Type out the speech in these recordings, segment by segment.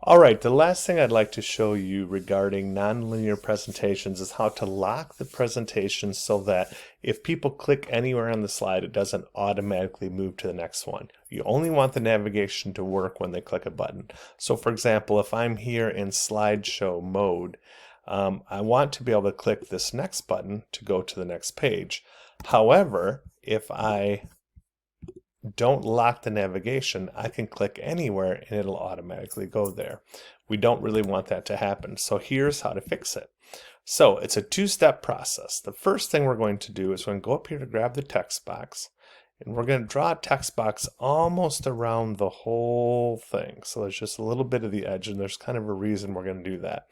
All right, the last thing I'd like to show you regarding nonlinear presentations is how to lock the presentation so that if people click anywhere on the slide, it doesn't automatically move to the next one. You only want the navigation to work when they click a button. So for example, if I'm here in slideshow mode, I want to be able to click this next button to go to the next page. However, if I don't lock the navigation, I can click anywhere and it'll automatically go there. We don't really want that to happen. So here's how to fix it. So it's a two-step process. The first thing we're going to do is we're going to go up here to grab the text box, and we're going to draw a text box almost around the whole thing. So there's just a little bit of the edge, and there's kind of a reason we're going to do that.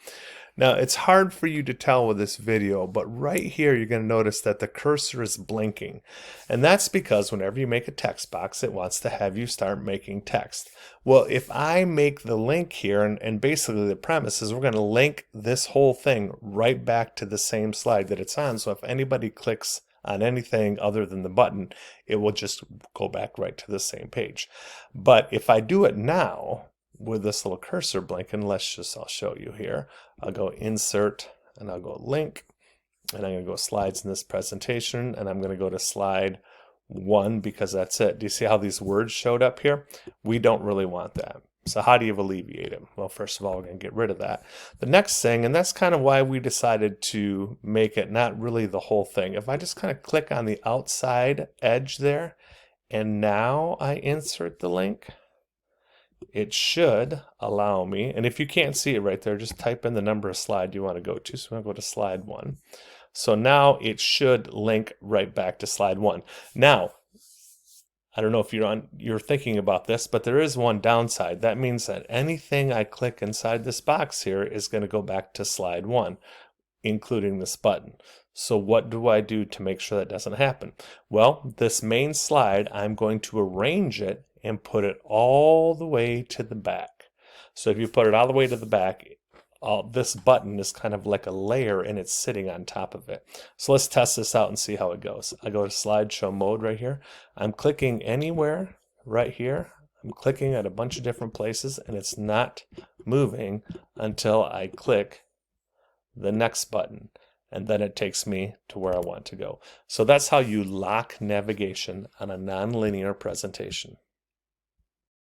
Now, it's hard for you to tell with this video, but right here you're going to notice that the cursor is blinking. And that's because whenever you make a text box, it wants to have you start making text. Well, if I make the link here, and basically the premise is we're going to link this whole thing right back to the same slide that it's on. So if anybody clicks on anything other than the button, it will just go back right to the same page. But if I do it now, with this little cursor blinking, I'll show you here. I'll go insert and I'll go link, and I'm going to go slides in this presentation, and I'm going to go to slide 1 because that's it. Do you see how these words showed up here? We don't really want that. So how do you alleviate them? Well, first of all, we're going to get rid of that. The next thing, and that's kind of why we decided to make it not really the whole thing. If I just kind of click on the outside edge there, and now I insert the link, it should allow me, and if you can't see it right there, just type in the number of slide you want to go to. So I'm going to go to slide 1. So now it should link right back to slide 1. Now, I don't know if you're thinking about this, but there is one downside. That means that anything I click inside this box here is going to go back to slide 1, including this button. So what do I do to make sure that doesn't happen? Well, this main slide, I'm going to arrange it and put it all the way to the back. So if you put it all the way to the back, this button is kind of like a layer and it's sitting on top of it. So let's test this out and see how it goes. I go to slideshow mode right here. I'm clicking anywhere right here. I'm clicking at a bunch of different places and it's not moving until I click the next button, and then it takes me to where I want to go. So that's how you lock navigation on a nonlinear presentation.